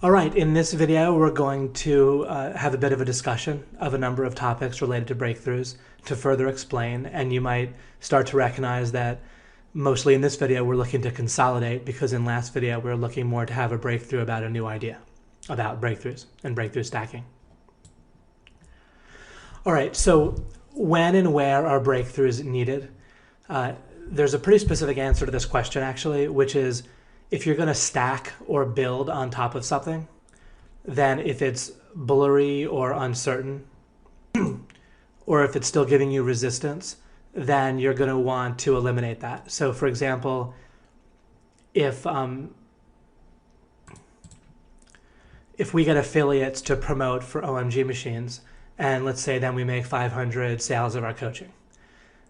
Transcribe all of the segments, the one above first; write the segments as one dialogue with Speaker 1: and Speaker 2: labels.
Speaker 1: All right, in this video, we're going to have a bit of a discussion of a number of topics related to breakthroughs to further explain, and you might start to recognize that mostly in this video, we're looking to consolidate because in last video, we were looking more to have a breakthrough about a new idea about breakthroughs and breakthrough stacking. All right, so when and where are breakthroughs needed? There's a pretty specific answer to this question, actually, which is if you're going to stack or build on top of something, then if it's blurry or uncertain, or if it's still giving you resistance, then you're going to want to eliminate that. So for example, if we get affiliates to promote for OMG machines, and let's say then we make 500 sales of our coaching,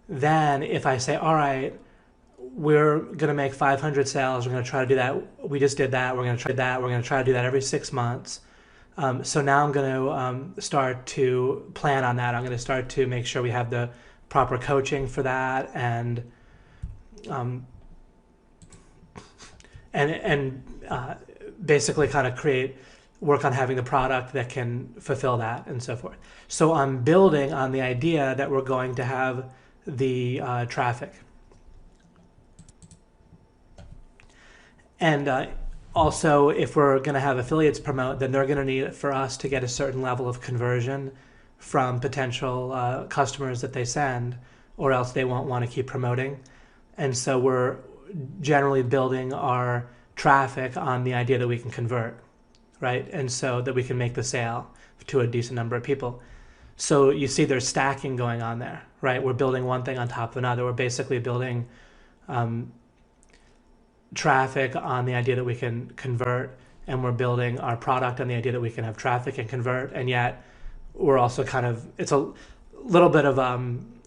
Speaker 1: then if I say, all right, we're going to make 500 sales, we're going to try to do that, we just did that, we're going to try that, we're going to try to do that every 6 months. So now I'm going to start to plan on that. I'm going to start to make sure we have the proper coaching for that, and basically kind of work on having the product that can fulfill that and so forth. So I'm building on the idea that we're going to have the traffic. And also, if we're going to have affiliates promote, then they're going to need it for us to get a certain level of conversion from potential customers that they send, or else they won't want to keep promoting. And so we're generally building our traffic on the idea that we can convert, right? And so that we can make the sale to a decent number of people. So you see there's stacking going on there, right? We're building one thing on top of another. We're basically building traffic on the idea that we can convert, and we're building our product on the idea that we can have traffic and convert, and yet we're also it's a little bit of,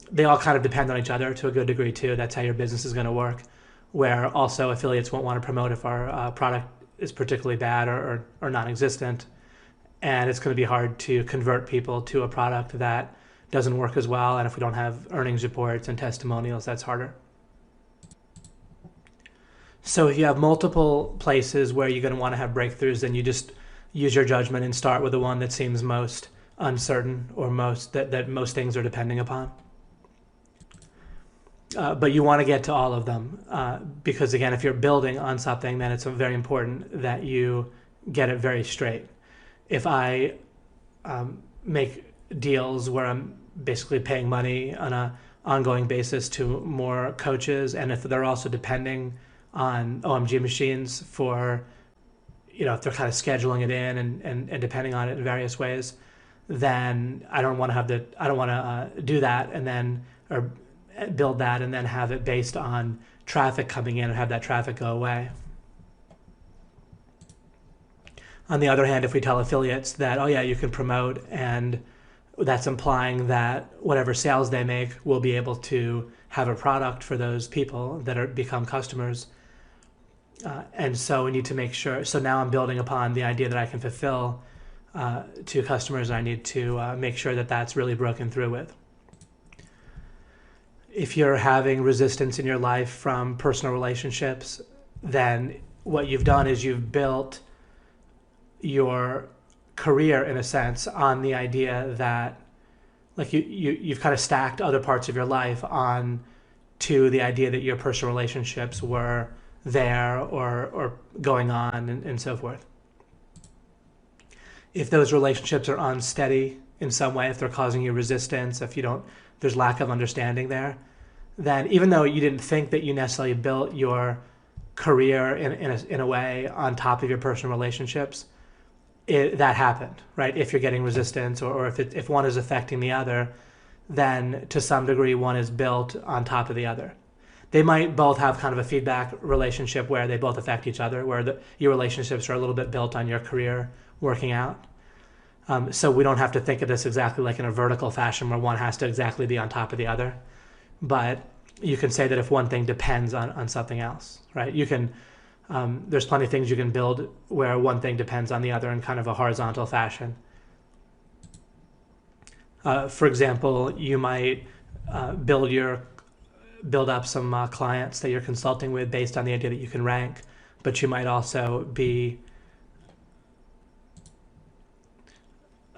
Speaker 1: they all kind of depend on each other to a good degree too. That's how your business is going to work, where also affiliates won't want to promote if our product is particularly bad or non-existent, and it's going to be hard to convert people to a product that doesn't work as well, and if we don't have earnings reports and testimonials, that's harder. So if you have multiple places where you're going to want to have breakthroughs, then you just use your judgment and start with the one that seems most uncertain, or that most things are depending upon. But you want to get to all of them because, again, if you're building on something, then it's very important that you get it very straight. If I make deals where I'm basically paying money on an ongoing basis to more coaches, and if they're also depending on OMG machines for, if they're kind of scheduling it in and depending on it in various ways, then I don't want to do that and then, or build that and then have it based on traffic coming in and have that traffic go away. On the other hand, if we tell affiliates that, oh yeah, you can promote, and that's implying that whatever sales they make, we'll be able to have a product for those people that become customers. And so we need to make sure, so now I'm building upon the idea that I can fulfill to customers, and I need to make sure that that's really broken through with. If you're having resistance in your life from personal relationships, then what you've done is you've built your career, in a sense, on the idea that, like, you've kind of stacked other parts of your life on to the idea that your personal relationships were there or going on and so forth. If those relationships are unsteady in some way, if they're causing you resistance, if there's lack of understanding there, then even though you didn't think that you necessarily built your career in a way on top of your personal relationships, that happened, right? If you're getting resistance, or if one is affecting the other, then to some degree one is built on top of the other. They might both have kind of a feedback relationship where they both affect each other, where your relationships are a little bit built on your career working out. So we don't have to think of this exactly like in a vertical fashion where one has to exactly be on top of the other. But you can say that if one thing depends on something else, right? You can, there's plenty of things you can build where one thing depends on the other in kind of a horizontal fashion. For example, you might build up some clients that you're consulting with based on the idea that you can rank, but you might also be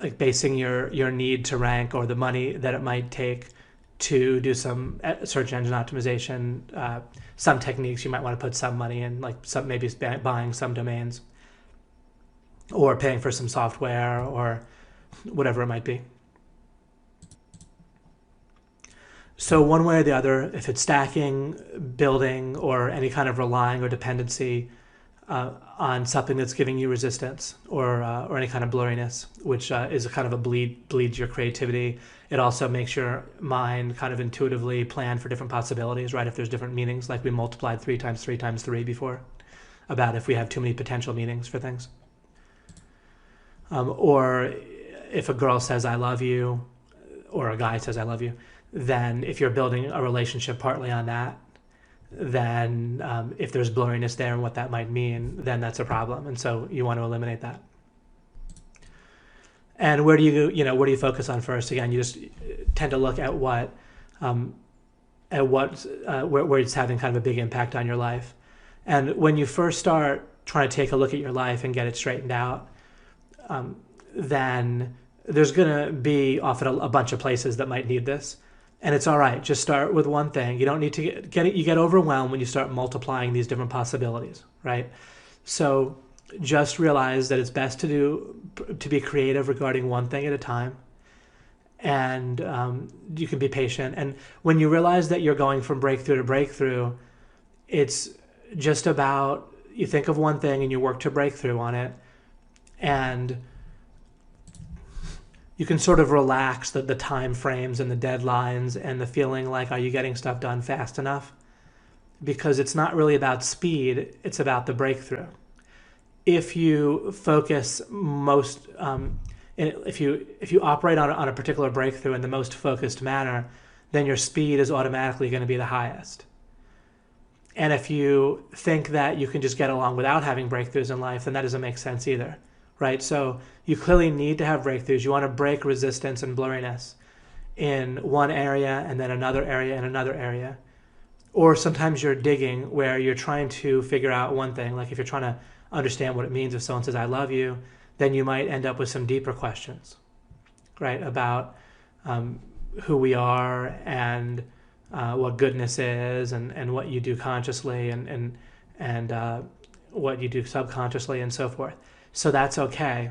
Speaker 1: like basing your need to rank or the money that it might take to do some search engine optimization, some techniques you might want to put some money in, like maybe buying some domains or paying for some software or whatever it might be. So one way or the other, if it's stacking, building, or any kind of relying or dependency on something that's giving you resistance or any kind of blurriness, which is a kind of a bleeds your creativity. It also makes your mind kind of intuitively plan for different possibilities, right? If there's different meanings, like we multiplied 3 times 3 times 3 before, about if we have too many potential meanings for things. Or if a girl says, I love you, or a guy says, I love you, then if you're building a relationship partly on that, then if there's blurriness there and what that might mean, then that's a problem. And so you want to eliminate that. And where do you focus on first? Again, you just tend to look at where it's having kind of a big impact on your life. And when you first start trying to take a look at your life and get it straightened out, then there's going to be often a bunch of places that might need this. And it's all right. Just start with one thing. You don't need to you get overwhelmed when you start multiplying these different possibilities, right? So just realize that it's best to be creative regarding one thing at a time. And you can be patient. And when you realize that you're going from breakthrough to breakthrough, it's just about, you think of one thing and you work to breakthrough on it. And you can sort of relax the time frames and the deadlines and the feeling like, are you getting stuff done fast enough? Because it's not really about speed, it's about the breakthrough. If you focus if you operate on a particular breakthrough in the most focused manner, then your speed is automatically going to be the highest. And if you think that you can just get along without having breakthroughs in life, then that doesn't make sense either. Right? So you clearly need to have breakthroughs. You want to break resistance and blurriness in one area and then another area and another area. Or sometimes you're digging where you're trying to figure out one thing. Like if you're trying to understand what it means if someone says, I love you, then you might end up with some deeper questions, right? About who we are and what goodness is and what you do consciously and what you do subconsciously and so forth. So that's okay.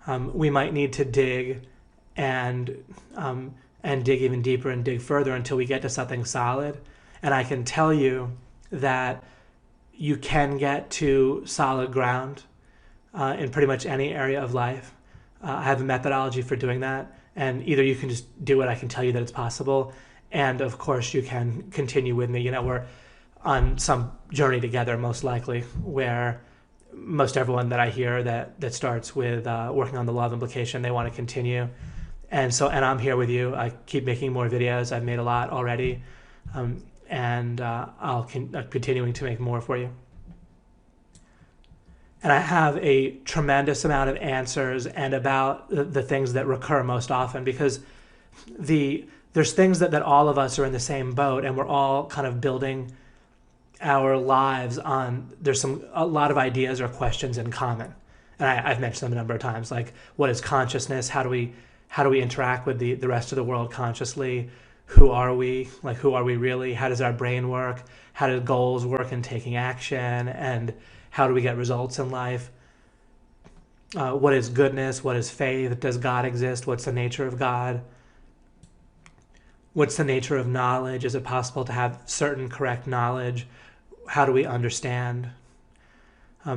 Speaker 1: We might need to dig and dig even deeper and dig further until we get to something solid. And I can tell you that you can get to solid ground in pretty much any area of life. I have a methodology for doing that. And either you can just do it, I can tell you that it's possible. And of course you can continue with me. We're on some journey together, most likely, where most everyone that I hear that starts with working on the law of implication, they want to continue. And I'm here with you. I keep making more videos. I've made a lot already. And I'm continuing to make more for you. And I have a tremendous amount of answers and about the things that recur most often, because there's things that all of us are in the same boat, and we're all kind of building our lives on, there's a lot of ideas or questions in common. And I've mentioned them a number of times, like what is consciousness? How do we interact with the rest of the world consciously? Who are we? Like, who are we really? How does our brain work? How do goals work in taking action? And how do we get results in life? What is goodness? What is faith? Does God exist? What's the nature of God? What's the nature of knowledge? Is it possible to have certain correct knowledge? How do we understand? How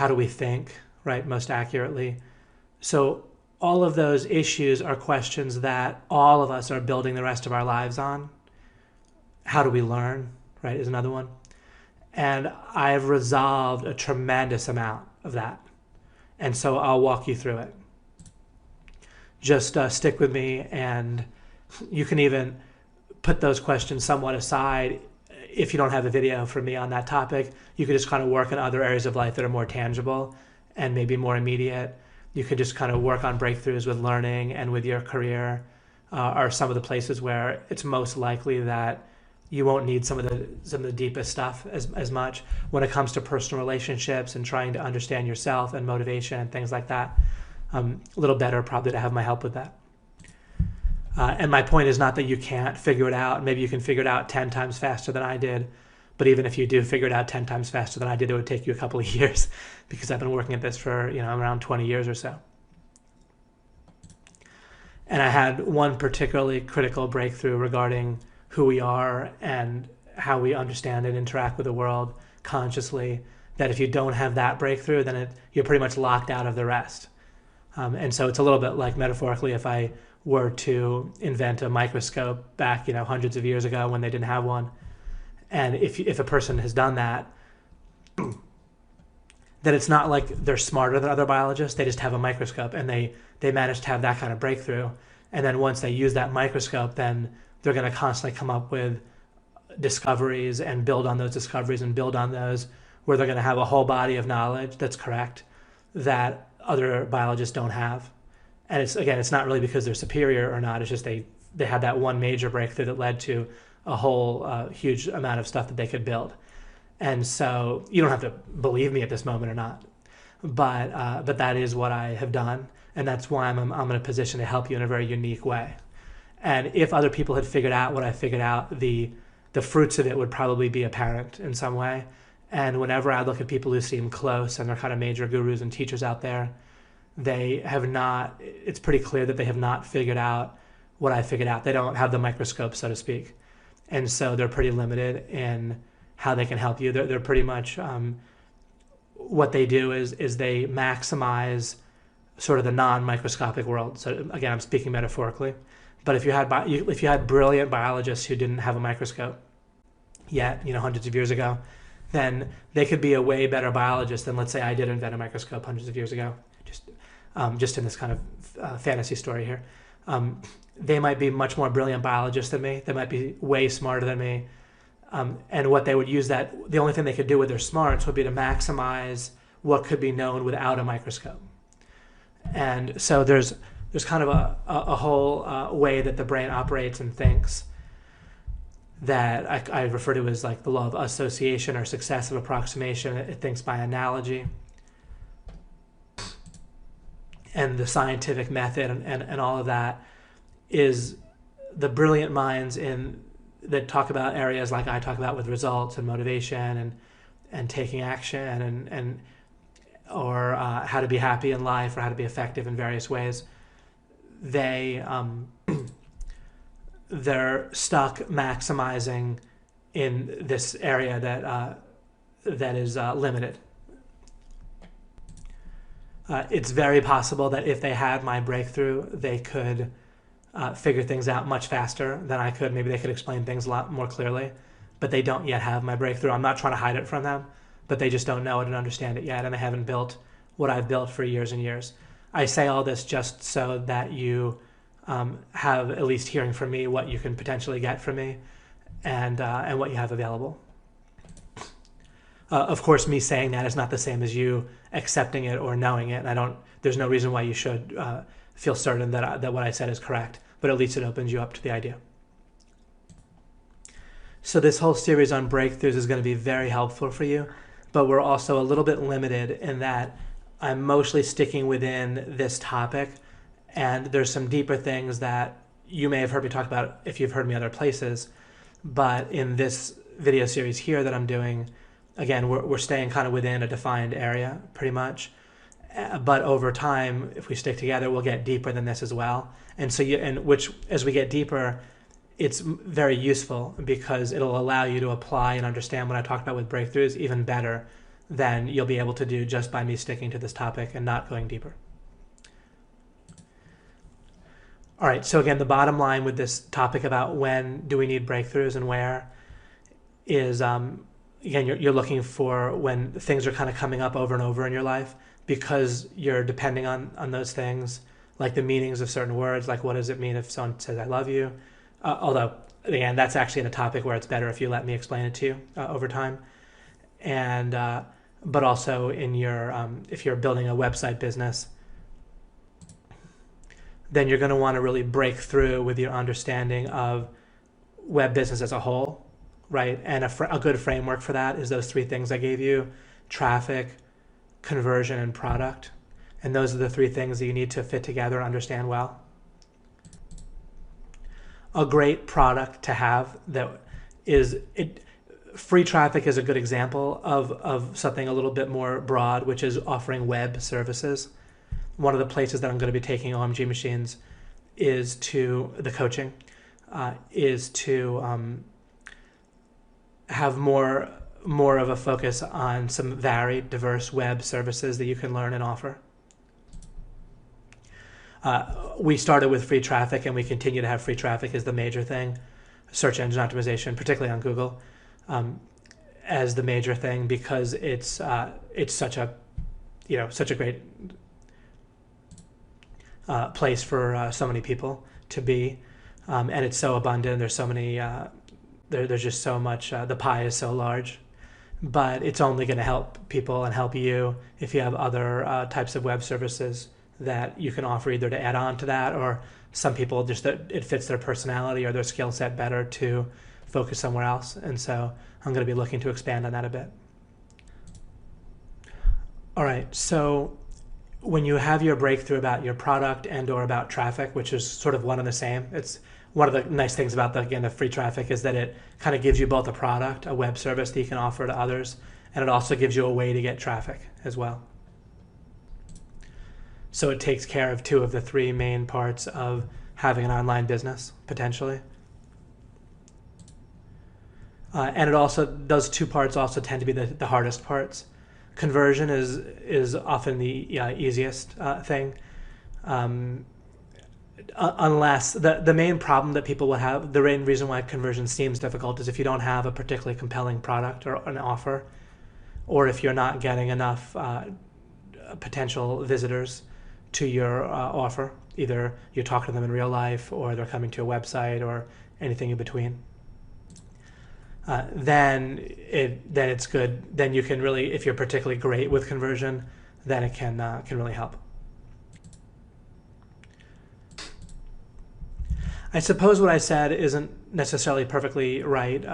Speaker 1: do we think, right, most accurately? So all of those issues are questions that all of us are building the rest of our lives on. How do we learn, right, is another one. And I've resolved a tremendous amount of that. And so I'll walk you through it. Just stick with me, and you can even put those questions somewhat aside. If you don't have a video from me on that topic, you can just kind of work in other areas of life that are more tangible and maybe more immediate. You can just kind of work on breakthroughs with learning and with your career are some of the places where it's most likely that you won't need some of the deepest stuff as much when it comes to personal relationships and trying to understand yourself and motivation and things like that. A little better probably to have my help with that. And my point is not that you can't figure it out. Maybe you can figure it out 10 times faster than I did. But even if you do figure it out 10 times faster than I did, it would take you a couple of years because I've been working at this for, around 20 years or so. And I had one particularly critical breakthrough regarding who we are and how we understand and interact with the world consciously, that if you don't have that breakthrough, then you're pretty much locked out of the rest. And so it's a little bit like, metaphorically, if I were to invent a microscope back, hundreds of years ago when they didn't have one, and if a person has done that, then it's not like they're smarter than other biologists. They just have a microscope, and they managed to have that kind of breakthrough. And then once they use that microscope, then they're going to constantly come up with discoveries and build on those discoveries and build on those, where they're going to have a whole body of knowledge that's correct that other biologists don't have. And it's not really because they're superior or not. It's just they had that one major breakthrough that led to a whole huge amount of stuff that they could build. And so you don't have to believe me at this moment or not, but that is what I have done, and that's why I'm in a position to help you in a very unique way. And if other people had figured out what I figured out, the fruits of it would probably be apparent in some way. And whenever I look at people who seem close and they're kind of major gurus and teachers out there, they have not. It's pretty clear that they have not figured out what I figured out. They don't have the microscope, so to speak, and so they're pretty limited in how they can help you. They're pretty much what they do is they maximize sort of the non-microscopic world. So again, I'm speaking metaphorically, but if you had brilliant biologists who didn't have a microscope yet, hundreds of years ago, then they could be a way better biologist than, let's say, I did invent a microscope hundreds of years ago. Just in this kind of fantasy story here, they might be much more brilliant biologists than me. They might be way smarter than me. And what they would use the only thing they could do with their smarts would be to maximize what could be known without a microscope. And so there's kind of a whole way that the brain operates and thinks that I refer to as like the law of association or successive approximation. It thinks by analogy. And the scientific method and all of that is the brilliant minds that talk about areas like I talk about with results and motivation and taking action or how to be happy in life or how to be effective in various ways. They're stuck maximizing in this area that is limited. It's very possible that if they had my breakthrough, they could figure things out much faster than I could. Maybe they could explain things a lot more clearly, but they don't yet have my breakthrough. I'm not trying to hide it from them, but they just don't know it and understand it yet, and they haven't built what I've built for years and years. I say all this just so that you have at least hearing from me what you can potentially get from me and what you have available. Of course, me saying that is not the same as you accepting it or knowing it. And there's no reason why you should feel certain that what I said is correct, but at least it opens you up to the idea. So this whole series on breakthroughs is going to be very helpful for you, but we're also a little bit limited in that I'm mostly sticking within this topic, and there's some deeper things that you may have heard me talk about if you've heard me other places, but in this video series here that I'm doing, again, we're staying kind of within a defined area pretty much, but over time, if we stick together, we'll get deeper than this as well. And so as we get deeper, it's very useful because it'll allow you to apply and understand what I talked about with breakthroughs even better than you'll be able to do just by me sticking to this topic and not going deeper. All right, so again, the bottom line with this topic about when do we need breakthroughs and where is, again, you're looking for when things are kind of coming up over and over in your life because you're depending on those things, like the meanings of certain words, like what does it mean if someone says I love you? Although, again, that's actually in a topic where it's better if you let me explain it to you over time. And but also in your if you're building a website business, then you're going to want to really break through with your understanding of web business as a whole right? And a good framework for that is those three things I gave you: traffic, conversion, and product. And those are the three things that you need to fit together and understand well. A great product to have that is it. Free traffic is a good example of something a little bit more broad, which is offering web services. One of the places that I'm going to be taking OMG machines is to the coaching, is to have more of a focus on some varied, diverse web services that you can learn and offer. We started with free traffic, and we continue to have free traffic as the major thing. Search engine optimization, particularly on Google, as the major thing, because it's such a great place for so many people to be, and it's so abundant. There's so many. There's just so much. The pie is so large, but it's only going to help people and help you if you have other types of web services that you can offer, either to add on to that, or some people just that it fits their personality or their skill set better to focus somewhere else. And so I'm going to be looking to expand on that a bit. All right, so when you have your breakthrough about your product and or about traffic, which is sort of one and the same, it's one of the nice things about the free traffic is that it kind of gives you both a product, a web service that you can offer to others, and it also gives you a way to get traffic as well. So it takes care of two of the three main parts of having an online business, potentially. And it also, those two parts also tend to be the hardest parts. Conversion is often the easiest thing. Unless the main problem that people will have, the main reason why conversion seems difficult is if you don't have a particularly compelling product or an offer, or if you're not getting enough potential visitors to your offer. Either you're talking to them in real life or they're coming to a website or anything in between. Then it's good. Then you can really, if you're particularly great with conversion, then it can really help. I suppose what I said isn't necessarily perfectly right.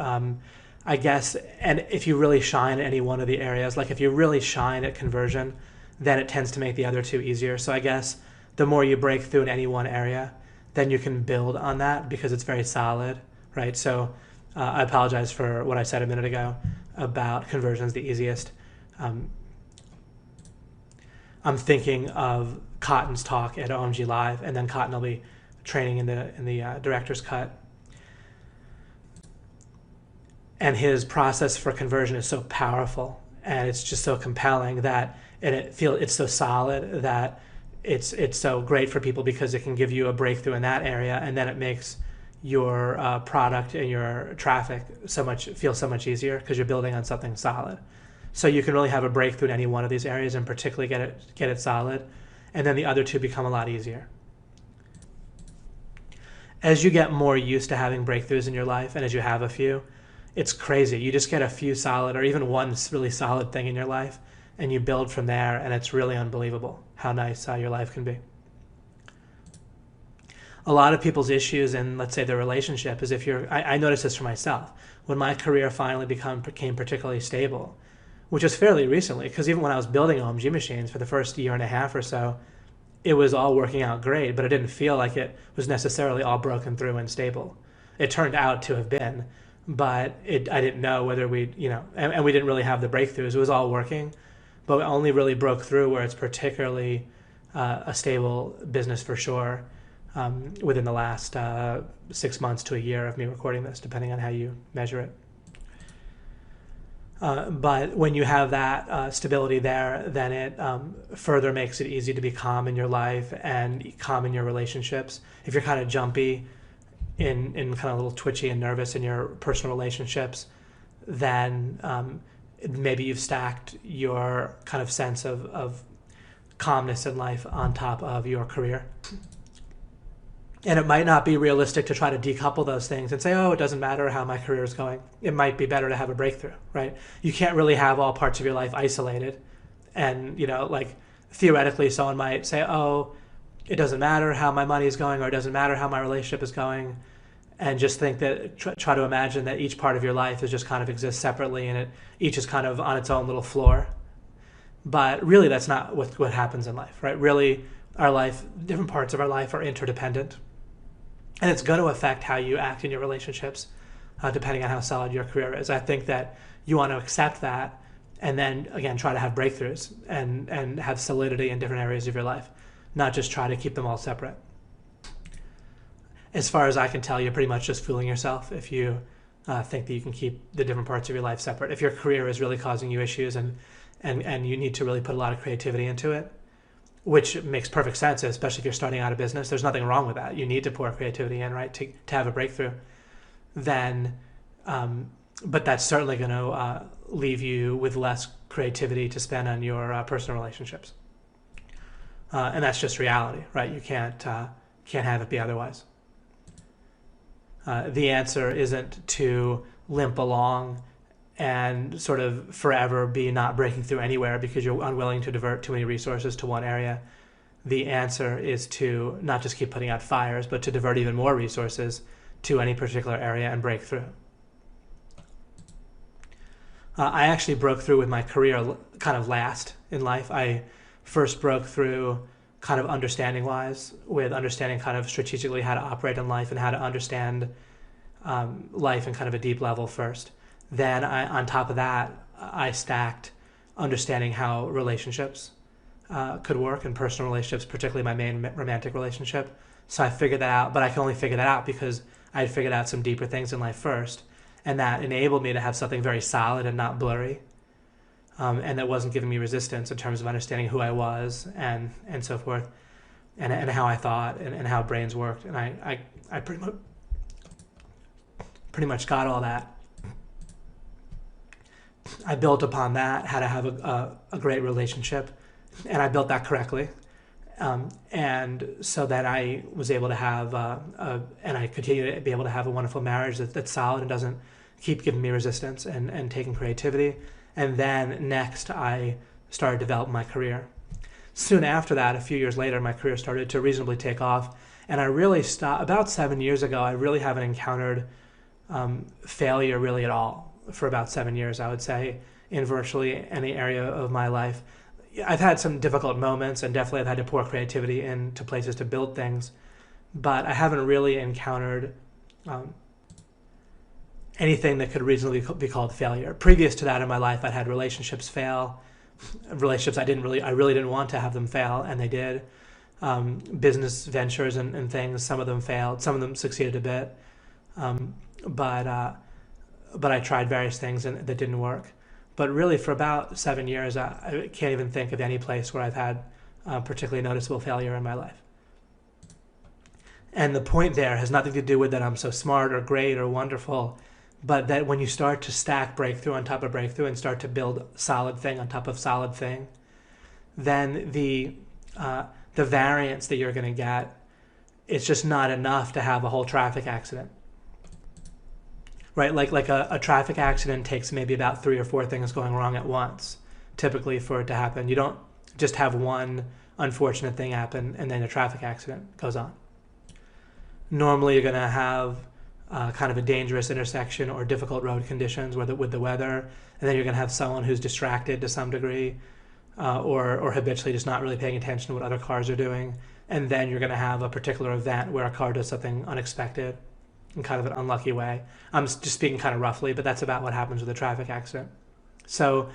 Speaker 1: I guess, and if you really shine at any one of the areas, like if you really shine at conversion, then it tends to make the other two easier. So I guess the more you break through in any one area, then you can build on that because it's very solid, right? So I apologize for what I said a minute ago about conversions the easiest. I'm thinking of Cotton's talk at OMG Live, and then Cotton will be training in the director's cut. And his process for conversion is so powerful, and it's just so compelling that, and it's so solid that it's so great for people because it can give you a breakthrough in that area, and then it makes your product and your traffic feel so much easier because you're building on something solid. So you can really have a breakthrough in any one of these areas and particularly get it solid, and then the other two become a lot easier. As you get more used to having breakthroughs in your life, and as you have a few, it's crazy. You just get a few solid, or even one really solid thing in your life, and you build from there, and it's really unbelievable how nice your life can be. A lot of people's issues in, let's say, their relationship is I noticed this for myself. When my career finally became particularly stable, which was fairly recently, because even when I was building OMG machines for the first year and a half or so, it was all working out great, but it didn't feel like it was necessarily all broken through and stable. It turned out to have been, but I didn't know whether and we didn't really have the breakthroughs. It was all working, but we only really broke through where it's particularly a stable business for sure within the last 6 months to a year of me recording this, depending on how you measure it. But when you have that stability there, then it further makes it easy to be calm in your life and calm in your relationships. If you're kind of jumpy in kind of a little twitchy and nervous in your personal relationships, then maybe you've stacked your kind of sense of calmness in life on top of your career. And it might not be realistic to try to decouple those things and say, oh, it doesn't matter how my career is going. It might be better to have a breakthrough, right? You can't really have all parts of your life isolated. And, like theoretically, someone might say, oh, it doesn't matter how my money is going, or it doesn't matter how my relationship is going. and just think that try to imagine that each part of your life is just kind of exists separately, and each is kind of on its own little floor. But really, that's not what happens in life, right? Really, our life, different parts of our life are interdependent, and it's going to affect how you act in your relationships, depending on how solid your career is. I think that you want to accept that, and then again try to have breakthroughs and have solidity in different areas of your life, not just try to keep them all separate. As far as I can tell, you're pretty much just fooling yourself if you think that you can keep the different parts of your life separate. If your career is really causing you issues and you need to really put a lot of creativity into it, which makes perfect sense, especially if you're starting out a business. There's nothing wrong with that. You need to pour creativity in, right, to have a breakthrough. Then, but that's certainly going to leave you with less creativity to spend on your personal relationships. And that's just reality, right? You can't have it be otherwise. The answer isn't to limp along and sort of forever be not breaking through anywhere because you're unwilling to divert too many resources to one area. The answer is to not just keep putting out fires, but to divert even more resources to any particular area and break through. I actually broke through with my career kind of last in life. I first broke through kind of understanding-wise, with understanding kind of strategically how to operate in life and how to understand life in kind of a deep level first. Then on top of that, I stacked understanding how relationships could work, and personal relationships, particularly my main romantic relationship. So I figured that out, but I could only figure that out because I had figured out some deeper things in life first, and that enabled me to have something very solid and not blurry, and that wasn't giving me resistance in terms of understanding who I was and so forth, and how I thought and how brains worked. And I pretty much got all that. I built upon that, how to have a great relationship, and I built that correctly. And so that I was able to have, and I continue to be able to have a wonderful marriage that's solid and doesn't keep giving me resistance and taking creativity. And then next, I started developing my career. Soon after that, a few years later, my career started to reasonably take off. And I really stopped, about 7 years ago, I really haven't encountered failure really at all for about 7 years, I would say, in virtually any area of my life. I've had some difficult moments, and definitely I've had to pour creativity into places to build things, but I haven't really encountered anything that could reasonably be called failure. Previous to that in my life, I'd had relationships fail, relationships I really didn't want to have them fail, and they did. Business ventures and things, some of them failed, some of them succeeded a bit, but I tried various things that didn't work. But really, for about 7 years, I can't even think of any place where I've had particularly noticeable failure in my life. And the point there has nothing to do with that I'm so smart or great or wonderful, but that when you start to stack breakthrough on top of breakthrough and start to build solid thing on top of solid thing, then the variance that you're going to get, it's just not enough to have a whole traffic accident. Right, like a traffic accident takes maybe about 3 or 4 things going wrong at once, typically, for it to happen. You don't just have one unfortunate thing happen and then a traffic accident goes on. Normally, you're going to have kind of a dangerous intersection or difficult road conditions with the weather, and then you're going to have someone who's distracted to some degree, or habitually just not really paying attention to what other cars are doing, and then you're going to have a particular event where a car does something unexpected in kind of an unlucky way. I'm just speaking kind of roughly, but that's about what happens with a traffic accident. So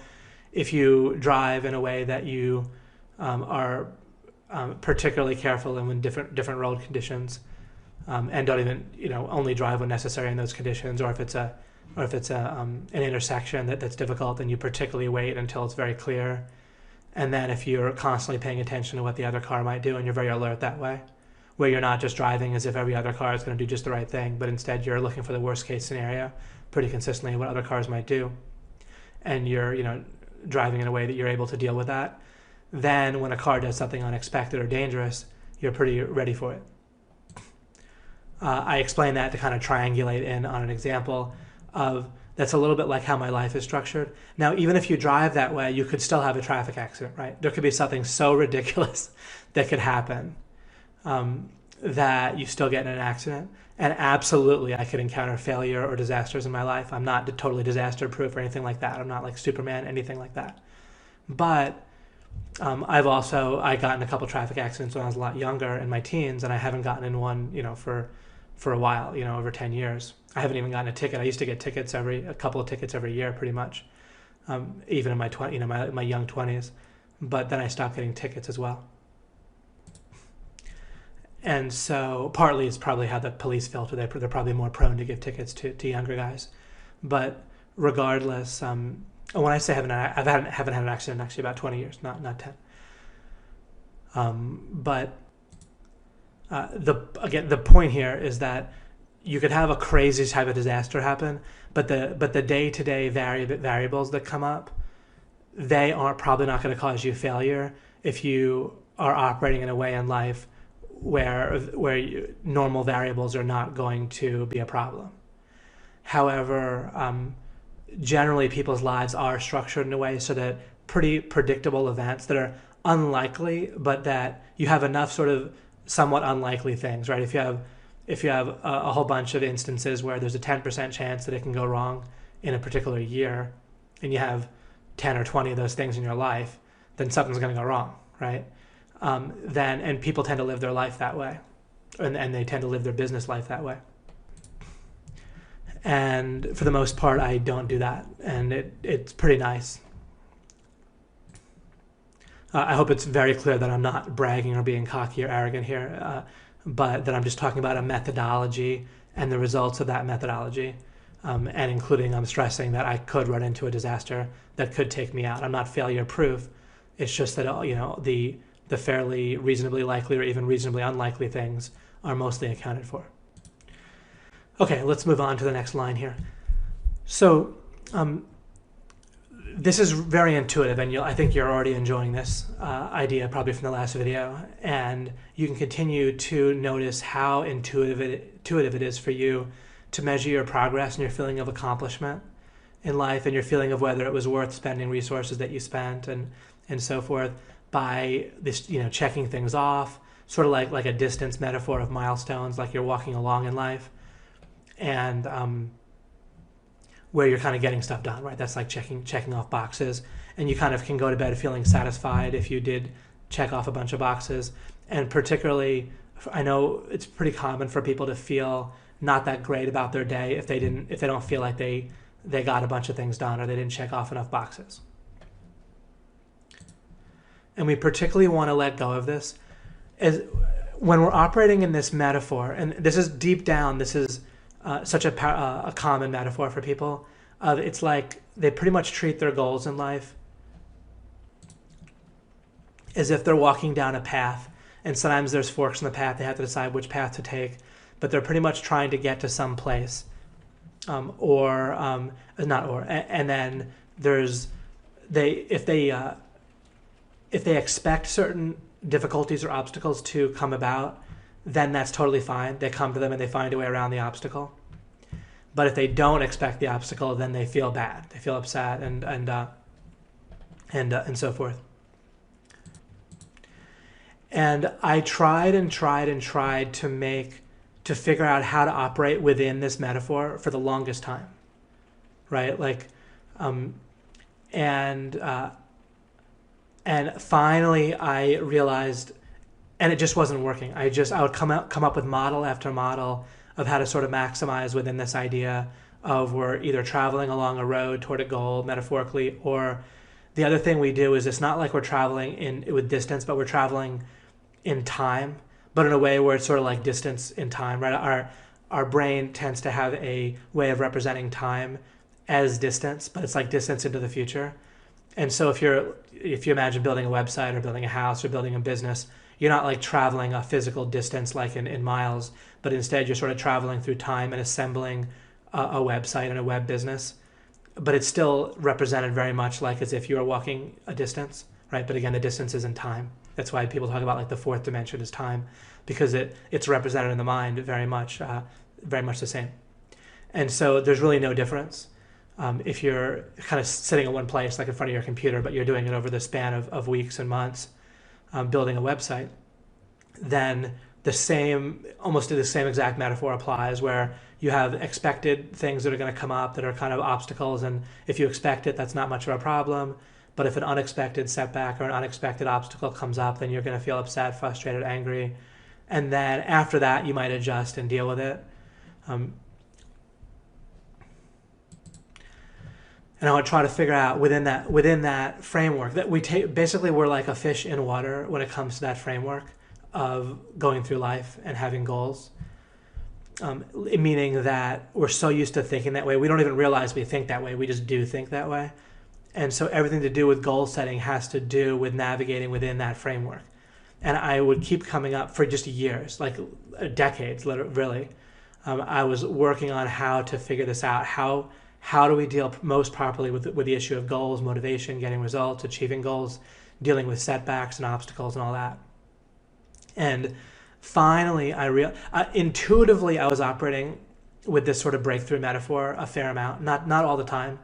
Speaker 1: if you drive in a way that you are particularly careful and when different road conditions, and don't even only drive when necessary in those conditions, or if it's an intersection that's difficult, then you particularly wait until it's very clear. And then if you're constantly paying attention to what the other car might do and you're very alert that way, where you're not just driving as if every other car is going to do just the right thing, but instead you're looking for the worst case scenario pretty consistently, what other cars might do, and you're driving in a way that you're able to deal with that, then when a car does something unexpected or dangerous, you're pretty ready for it. I explain that to kind of triangulate in on an example of that's a little bit like how my life is structured. Now, even if you drive that way, you could still have a traffic accident, right? There could be something so ridiculous that could happen. that you still get in an accident. And absolutely, I could encounter failure or disasters in my life. I'm not totally disaster proof or anything like that. I'm not like Superman, anything like that. But I got in a couple traffic accidents when I was a lot younger in my teens, and I haven't gotten in one, for a while, over 10 years. I haven't even gotten a ticket. I used to get a couple of tickets every year, pretty much, even in my young 20s. But then I stopped getting tickets as well. And so partly it's probably how the police filter. They're probably more prone to give tickets to younger guys. But regardless, when I say haven't had an accident in actually about 20 years, not 10. But the point here is that you could have a crazy type of disaster happen, but the day-to-day variables that come up, they are probably not going to cause you failure if you are operating in a way in life where normal variables are not going to be a problem. However, generally people's lives are structured in a way so that pretty predictable events that are unlikely, but that you have enough sort of somewhat unlikely things, right? If you have a whole bunch of instances where there's a 10% chance that it can go wrong in a particular year, and you have 10 or 20 of those things in your life, then something's going to go wrong, right? And people tend to live their life that way, and they tend to live their business life that way. And for the most part, I don't do that, and it's pretty nice. I hope it's very clear that I'm not bragging or being cocky or arrogant here, but that I'm just talking about a methodology and the results of that methodology, and including I'm stressing that I could run into a disaster that could take me out. I'm not failure proof. It's just that the fairly reasonably likely or even reasonably unlikely things are mostly accounted for. Okay, let's move on to the next line here. So this is very intuitive, and I think you're already enjoying this idea probably from the last video, and you can continue to notice how intuitive it is for you to measure your progress and your feeling of accomplishment in life and your feeling of whether it was worth spending resources that you spent and so forth by this, checking things off, sort of like a distance metaphor of milestones, like you're walking along in life, and where you're kind of getting stuff done, right? That's like checking off boxes, and you kind of can go to bed feeling satisfied if you did check off a bunch of boxes. And particularly, I know it's pretty common for people to feel not that great about their day if they don't feel like they got a bunch of things done or they didn't check off enough boxes. And we particularly want to let go of this as when we're operating in this metaphor, and this is deep down, this is such a common metaphor for people. It's like they pretty much treat their goals in life as if they're walking down a path, and sometimes there's forks in the path. They have to decide which path to take, but they're pretty much trying to get to some place, and then if they expect certain difficulties or obstacles to come about, then that's totally fine. They come to them and they find a way around the obstacle. But if they don't expect the obstacle, then they feel bad. They feel upset and so forth. And I tried to figure out how to operate within this metaphor for the longest time, right? And finally I realized, and it just wasn't working. I would come up with model after model of how to sort of maximize within this idea of we're either traveling along a road toward a goal metaphorically, or the other thing we do is it's not like we're traveling with distance, but we're traveling in time, but in a way where it's sort of like distance in time, right? Our brain tends to have a way of representing time as distance, but it's like distance into the future. And so if you imagine building a website or building a house or building a business, you're not like traveling a physical distance like in miles, but instead you're sort of traveling through time and assembling a website and a web business. But it's still represented very much like as if you were walking a distance, right? But again, the distance is in time. That's why people talk about like the fourth dimension is time, because it's represented in the mind very much the same. And so there's really no difference. If you're kind of sitting in one place, like in front of your computer, but you're doing it over the span of weeks and months, building a website, then the same, almost the same exact metaphor applies, where you have expected things that are going to come up that are kind of obstacles, and if you expect it, that's not much of a problem. But if an unexpected setback or an unexpected obstacle comes up, then you're going to feel upset, frustrated, angry, and then after that, you might adjust and deal with it. And I would try to figure out within that framework that we take. Basically, we're like a fish in water when it comes to that framework of going through life and having goals. Meaning that we're so used to thinking that way, we don't even realize we think that way. We just do think that way. And so everything to do with goal setting has to do with navigating within that framework. And I would keep coming up for just years, like decades, really. I was working on how to figure this out. How do we deal most properly with the issue of goals, motivation, getting results, achieving goals, dealing with setbacks and obstacles and all that. And finally, intuitively, I was operating with this sort of breakthrough metaphor a fair amount, not all the time,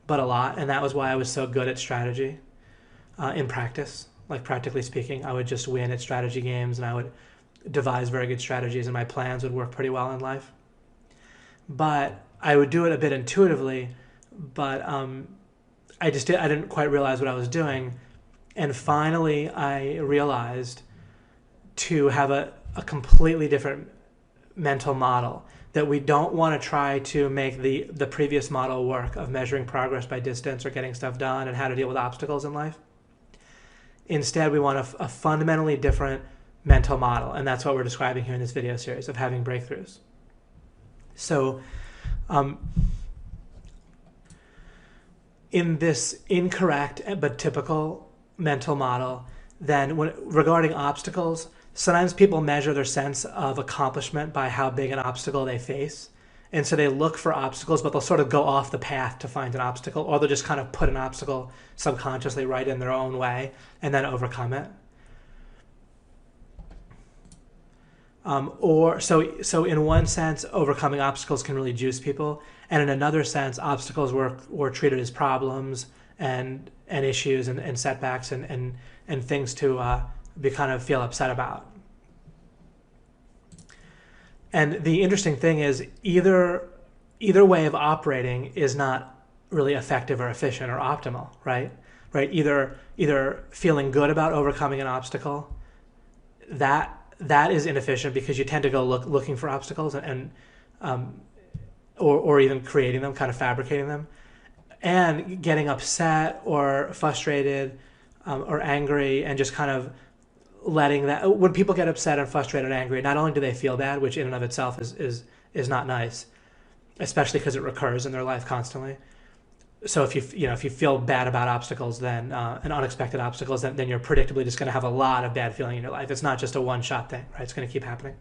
Speaker 1: but a lot. And that was why I was so good at strategy in practice. Like practically speaking, I would just win at strategy games, and I would devise very good strategies, and my plans would work pretty well in life. But I would do it a bit intuitively, but I didn't quite realize what I was doing. And finally, I realized to have a completely different mental model, that we don't want to try to make the previous model work of measuring progress by distance or getting stuff done and how to deal with obstacles in life. Instead, we want a fundamentally different mental model, and that's what we're describing here in this video series of having breakthroughs. So in this incorrect but typical mental model, then regarding obstacles, sometimes people measure their sense of accomplishment by how big an obstacle they face. And so they look for obstacles, but they'll sort of go off the path to find an obstacle, or they'll just kind of put an obstacle subconsciously right in their own way and then overcome it. So in one sense, overcoming obstacles can really juice people. And in another sense, obstacles were treated as problems and issues and setbacks and things to be kind of feel upset about. And the interesting thing is either way of operating is not really effective or efficient or optimal, right? Either feeling good about overcoming an obstacle, that is inefficient because you tend to go looking for obstacles or even creating them, kind of fabricating them, and getting upset or frustrated or angry and just kind of letting that. When people get upset and frustrated and angry, not only do they feel bad, which in and of itself is not nice, especially because it recurs in their life constantly. So if you feel bad about obstacles, then and unexpected obstacles, then you're predictably just going to have a lot of bad feeling in your life. It's not just a one-shot thing, right? It's going to keep happening.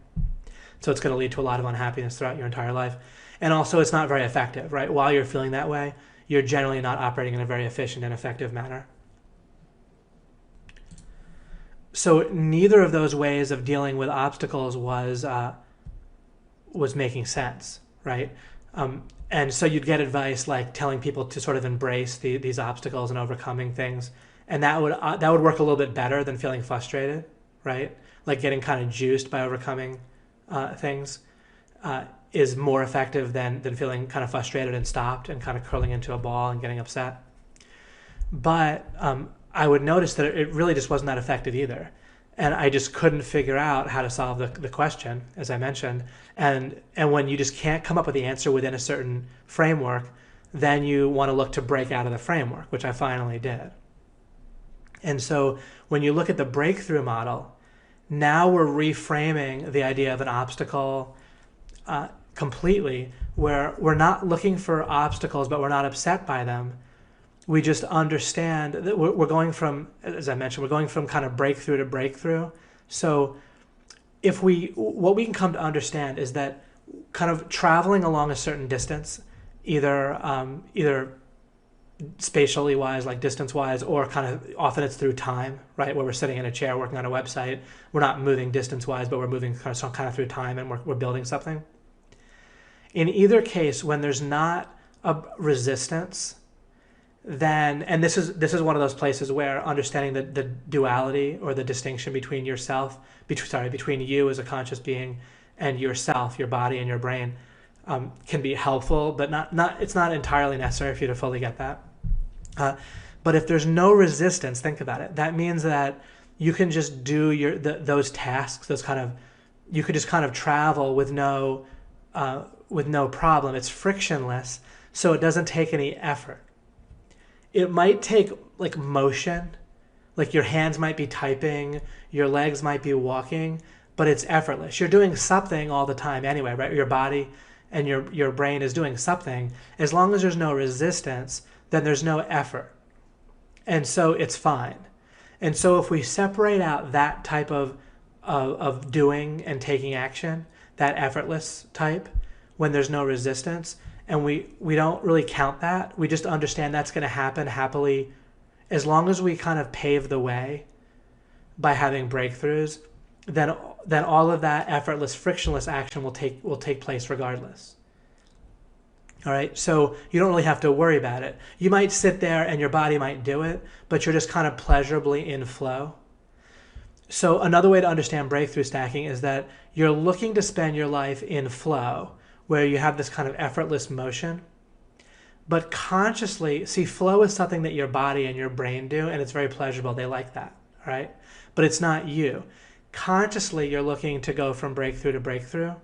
Speaker 1: So it's going to lead to a lot of unhappiness throughout your entire life. And also, it's not very effective, right? While you're feeling that way, you're generally not operating in a very efficient and effective manner. So neither of those ways of dealing with obstacles was making sense, right? And so you'd get advice like telling people to sort of embrace these obstacles and overcoming things, and that would work a little bit better than feeling frustrated, right? Like getting kind of juiced by overcoming things is more effective than feeling kind of frustrated and stopped and kind of curling into a ball and getting upset. But I would notice that it really just wasn't that effective either. And I just couldn't figure out how to solve the question, as I mentioned. And when you just can't come up with the answer within a certain framework, then you want to look to break out of the framework, which I finally did. And so when you look at the breakthrough model, now we're reframing the idea of an obstacle completely, where we're not looking for obstacles, but we're not upset by them. We just understand that we're going from, as I mentioned, we're going from kind of breakthrough to breakthrough. So what we can come to understand is that kind of traveling along a certain distance, either spatially wise, like distance wise, or kind of often it's through time, right? Where we're sitting in a chair working on a website, we're not moving distance wise, but we're moving kind of through time, and we're building something. In either case, when there's not a resistance, then, and this is one of those places where understanding the duality or the distinction between yourself, between you as a conscious being and yourself, your body and your brain, can be helpful, but it's not entirely necessary for you to fully get that. But if there's no resistance, think about it. That means that you can just do those tasks, you could just kind of travel with no problem. It's frictionless, so it doesn't take any effort. It might take like motion, like your hands might be typing, your legs might be walking, but it's effortless. You're doing something all the time anyway, right? Your body and your brain is doing something. As long as there's no resistance, then there's no effort. And so it's fine. And so if we separate out that type of doing and taking action, that effortless type, when there's no resistance, and we don't really count that, we just understand that's going to happen happily, as long as we kind of pave the way by having breakthroughs, then all of that effortless, frictionless action will take place regardless. All right, so you don't really have to worry about it. You might sit there and your body might do it, but you're just kind of pleasurably in flow. So another way to understand breakthrough stacking is that you're looking to spend your life in flow, where you have this kind of effortless motion, but consciously, see, flow is something that your body and your brain do, and it's very pleasurable. They like that, all right? But it's not you. Consciously, you're looking to go from breakthrough to breakthrough,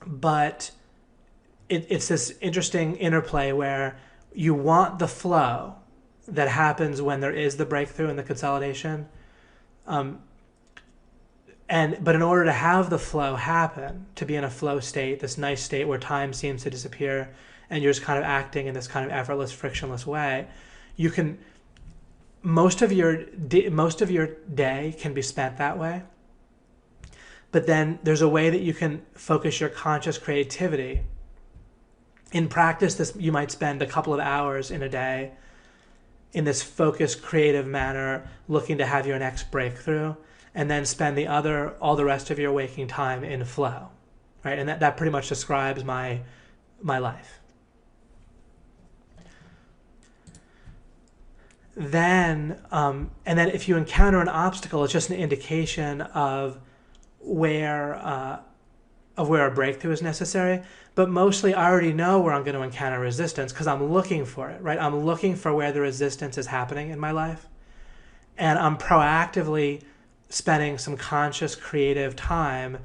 Speaker 1: but it's this interesting interplay where you want the flow that happens when there is the breakthrough and the consolidation, but in order to have the flow happen, to be in a flow state, this nice state where time seems to disappear and you're just kind of acting in this kind of effortless, frictionless way, you can, most of your day can be spent that way. But then there's a way that you can focus your conscious creativity. In practice, you might spend a couple of hours in a day in this focused, creative manner, looking to have your next breakthrough, and then spend all the rest of your waking time in flow, right? And that pretty much describes my life. Then, and then if you encounter an obstacle, it's just an indication of where a breakthrough is necessary. But mostly I already know where I'm going to encounter resistance because I'm looking for it, right? I'm looking for where the resistance is happening in my life. And I'm proactively spending some conscious, creative time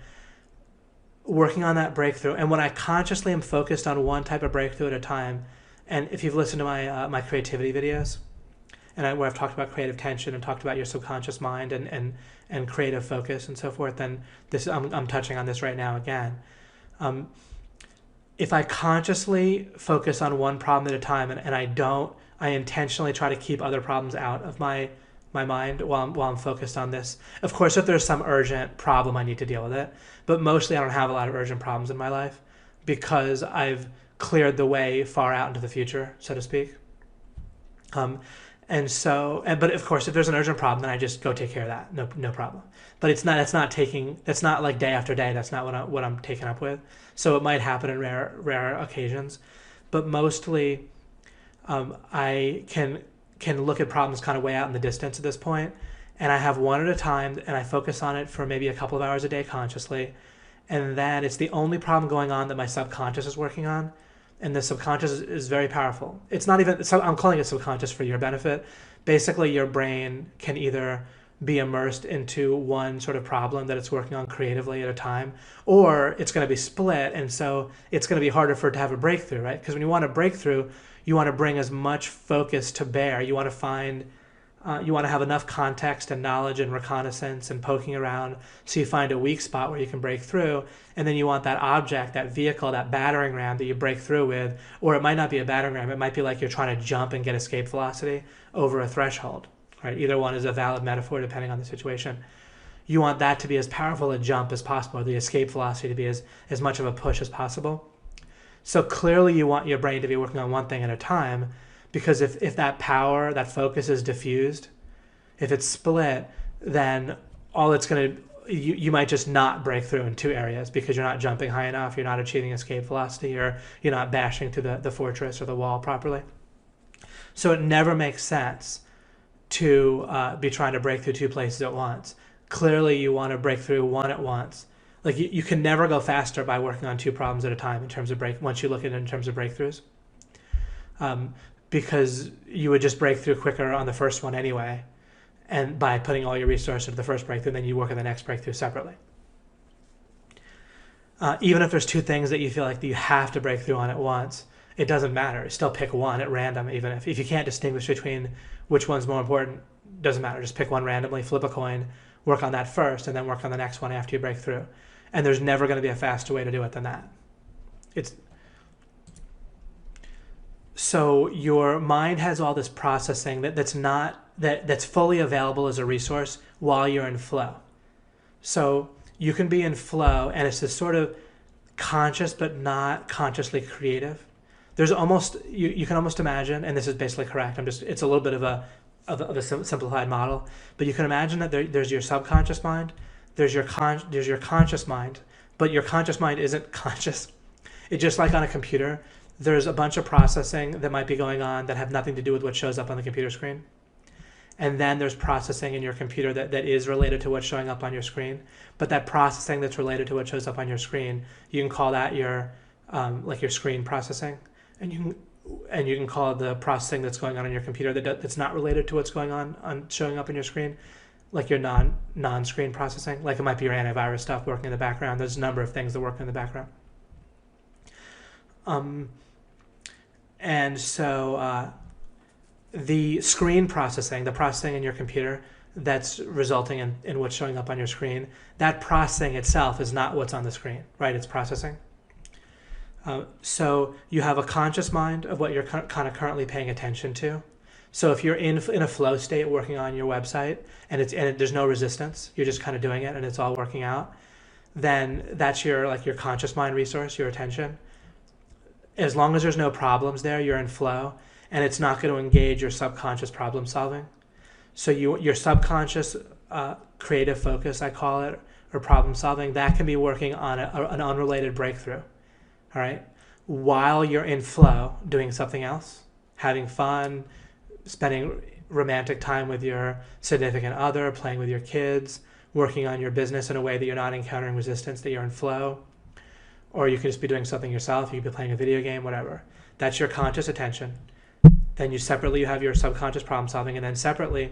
Speaker 1: working on that breakthrough. And when I consciously am focused on one type of breakthrough at a time, and if you've listened to my creativity videos, where I've talked about creative tension and talked about your subconscious mind and creative focus and so forth, then I'm touching on this right now again. If I consciously focus on one problem at a time, and I intentionally try to keep other problems out of my mind while I'm focused on this. Of course, if there's some urgent problem, I need to deal with it. But mostly I don't have a lot of urgent problems in my life because I've cleared the way far out into the future, so to speak. But of course, if there's an urgent problem, then I just go take care of that. No problem. But that's not like day after day. That's not what I'm taking up with. So it might happen in rare occasions, but mostly I can look at problems kind of way out in the distance at this point, and I have one at a time, and I focus on it for maybe a couple of hours a day consciously, and then it's the only problem going on that my subconscious is working on. And the subconscious is very powerful. It's not even, so I'm calling it subconscious for your benefit. Basically, your brain can either be immersed into one sort of problem that it's working on creatively at a time, or it's going to be split, and so it's going to be harder for it to have a breakthrough, right? Because when you want a breakthrough, you want to bring as much focus to bear. You want to have enough context and knowledge and reconnaissance and poking around so you find a weak spot where you can break through. And then you want that object, that vehicle, that battering ram that you break through with, or it might not be a battering ram. It might be like you're trying to jump and get escape velocity over a threshold, right? Either one is a valid metaphor depending on the situation. You want that to be as powerful a jump as possible, or the escape velocity to be as much of a push as possible. So clearly you want your brain to be working on one thing at a time, because if that power, that focus is diffused, if it's split, then all it's going to, you might just not break through in two areas because you're not jumping high enough, you're not achieving escape velocity, or you're not bashing through the fortress or the wall properly. So it never makes sense to be trying to break through two places at once. Clearly, you want to break through one at once. Like you can never go faster by working on two problems at a time in terms of once you look at it in terms of breakthroughs. Because you would just break through quicker on the first one anyway, and by putting all your resources into the first breakthrough, then you work on the next breakthrough separately. Even if there's two things that you feel like you have to break through on at once, it doesn't matter. Still pick one at random, even if you can't distinguish between which one's more important, doesn't matter. Just pick one randomly, flip a coin, work on that first, and then work on the next one after you break through. And there's never going to be a faster way to do it than that. So your mind has all this processing that's fully available as a resource while you're in flow. So you can be in flow, and it's this sort of conscious but not consciously creative. There's almost you can almost imagine, and this is basically correct. It's a little bit of a simplified model, but you can imagine that there's your subconscious mind, there's your conscious mind, but your conscious mind isn't conscious. It's just like on a computer. There's a bunch of processing that might be going on that have nothing to do with what shows up on the computer screen. And then there's processing in your computer that is related to what's showing up on your screen. But that processing that's related to what shows up on your screen, you can call that your screen processing. And you can call the processing that's going on your computer that's not related to what's going on showing up on your screen, like your non-screen processing. Like it might be your antivirus stuff working in the background. There's a number of things that work in the background. And so the screen processing, the processing in your computer that's resulting in what's showing up on your screen, that processing itself is not what's on the screen, right? It's processing. So you have a conscious mind of what you're kind of currently paying attention to. So if you're in a flow state working on your website and there's no resistance, you're just kind of doing it and it's all working out, then that's your conscious mind resource, your attention. As long as there's no problems there, you're in flow, and it's not going to engage your subconscious problem solving. So your subconscious creative focus, I call it, or problem solving, that can be working on an unrelated breakthrough, all right? While you're in flow, doing something else, having fun, spending romantic time with your significant other, playing with your kids, working on your business in a way that you're not encountering resistance, that you're in flow. Or you could just be doing something yourself. You could be playing a video game, whatever. That's your conscious attention. Then you have your subconscious problem solving, and then separately,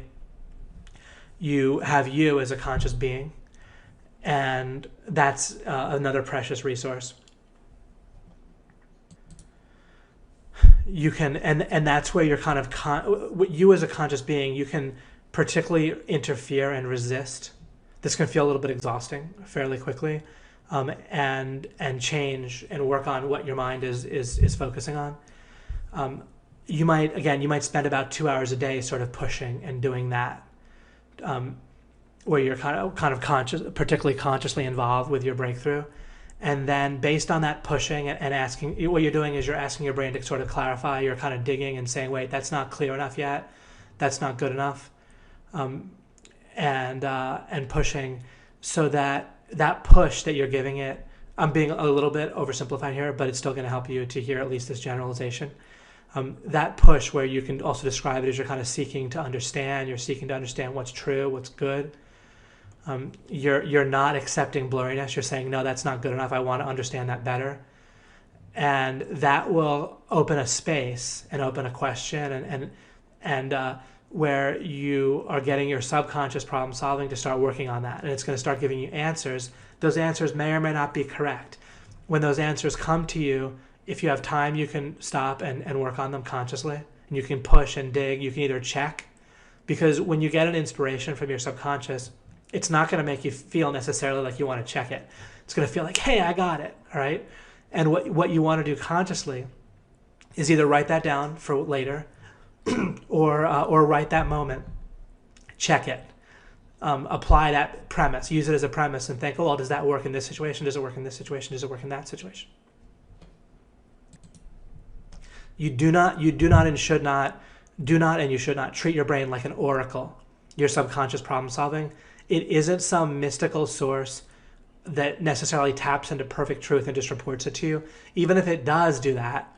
Speaker 1: you have you as a conscious being, and that's another precious resource. You can, and that's where you're kind of you as a conscious being, you can particularly interfere and resist. This can feel a little bit exhausting fairly quickly. And change and work on what your mind is focusing on. You might spend about 2 hours a day sort of pushing and doing that, where you're kind of conscious, particularly consciously involved with your breakthrough. And then based on that pushing and asking, what you're doing is you're asking your brain to sort of clarify. You're kind of digging and saying, wait, that's not clear enough yet. That's not good enough. And pushing so that push that you're giving it, I'm being a little bit oversimplified here, but it's still going to help you to hear at least this generalization. That push where you can also describe it as you're kind of seeking to understand, you're seeking to understand what's true, what's good. You're not accepting blurriness. You're saying, no, that's not good enough. I want to understand that better. And that will open a space and open a question and where you are getting your subconscious problem solving to start working on that. And it's going to start giving you answers. Those answers may or may not be correct. When those answers come to you, if you have time, you can stop and work on them consciously. And you can push and dig. You can either check, because when you get an inspiration from your subconscious, it's not going to make you feel necessarily like you want to check it. It's going to feel like, hey, I got it, all right? And what you want to do consciously is either write that down for later, or write that moment, check it, apply that premise, use it as a premise, and think, oh, well, does that work in this situation? Does it work in this situation? Does it work in that situation? You do not and should not treat your brain like an oracle. Your subconscious problem solving, it isn't some mystical source that necessarily taps into perfect truth and just reports it to you. Even if it does do that,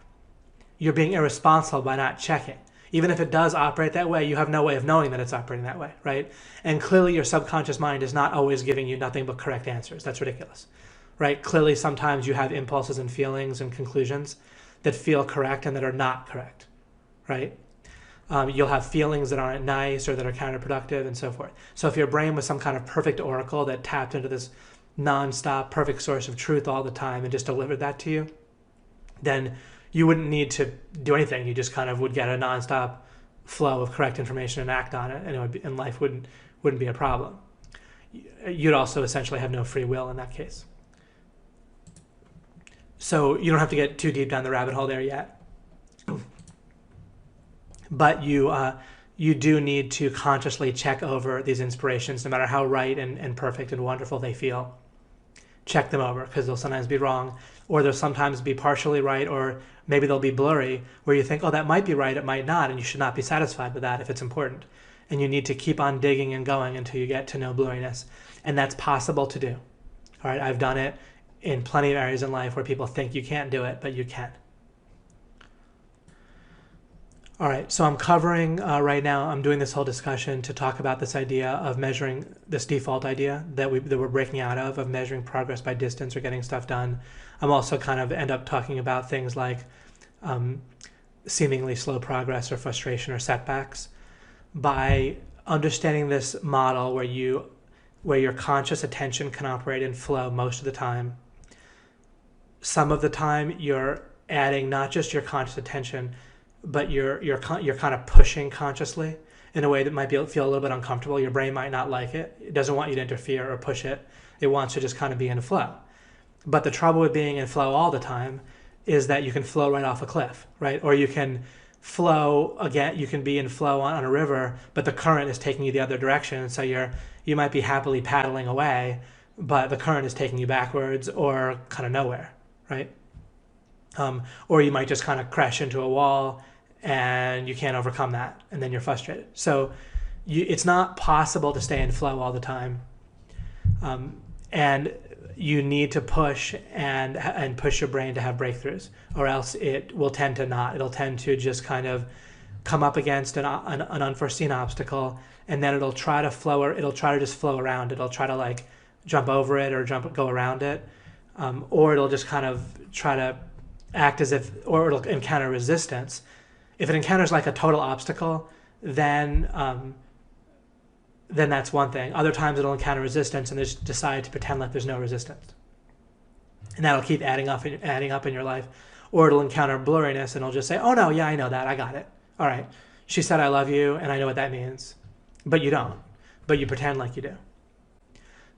Speaker 1: you're being irresponsible by not checking. Even if it does operate that way, you have no way of knowing that it's operating that way, right? And clearly your subconscious mind is not always giving you nothing but correct answers. That's ridiculous, right? Clearly sometimes you have impulses and feelings and conclusions that feel correct and that are not correct, right? You'll have feelings that aren't nice or that are counterproductive and so forth. So if your brain was some kind of perfect oracle that tapped into this nonstop perfect source of truth all the time and just delivered that to you, then you wouldn't need to do anything. You just kind of would get a nonstop flow of correct information and act on it, and life wouldn't be a problem. You'd also essentially have no free will in that case. So you don't have to get too deep down the rabbit hole there yet. But you do need to consciously check over these inspirations, no matter how right and perfect and wonderful they feel. Check them over, because they'll sometimes be wrong, or they'll sometimes be partially right, or maybe they'll be blurry, where you think, oh, that might be right, it might not, and you should not be satisfied with that if it's important. And you need to keep on digging and going until you get to no blurriness. And that's possible to do. All right, I've done it in plenty of areas in life where people think you can't do it, but you can. All right, so I'm covering right now, I'm doing this whole discussion to talk about this idea of measuring, this default idea that we're breaking out of measuring progress by distance or getting stuff done. I'm also kind of end up talking about things like seemingly slow progress or frustration or setbacks. By understanding this model where your conscious attention can operate in flow most of the time, some of the time you're adding not just your conscious attention, but you're kind of pushing consciously in a way that might feel a little bit uncomfortable. Your brain might not like it. It doesn't want you to interfere or push it. It wants to just kind of be in flow. But the trouble with being in flow all the time is that you can flow right off a cliff, right? Or you can flow again. You can be in flow on a river, but the current is taking you the other direction. So you might be happily paddling away, but the current is taking you backwards or kind of nowhere, right? Or you might just kind of crash into a wall and you can't overcome that, and then you're frustrated. So it's not possible to stay in flow all the time, and you need to push and push your brain to have breakthroughs, or else it will tend to not. It'll tend to just kind of come up against an unforeseen obstacle, and then it'll try to just flow around. It'll try to like jump over it or go around it, or it'll just kind of try to act as if, or it'll encounter resistance. If it encounters like a total obstacle, then that's one thing. Other times it'll encounter resistance and just decide to pretend like there's no resistance. And that'll keep adding up in your life. Or it'll encounter blurriness and it'll just say, oh no, yeah, I know that, I got it. All right, she said I love you and I know what that means. But you don't. But you pretend like you do.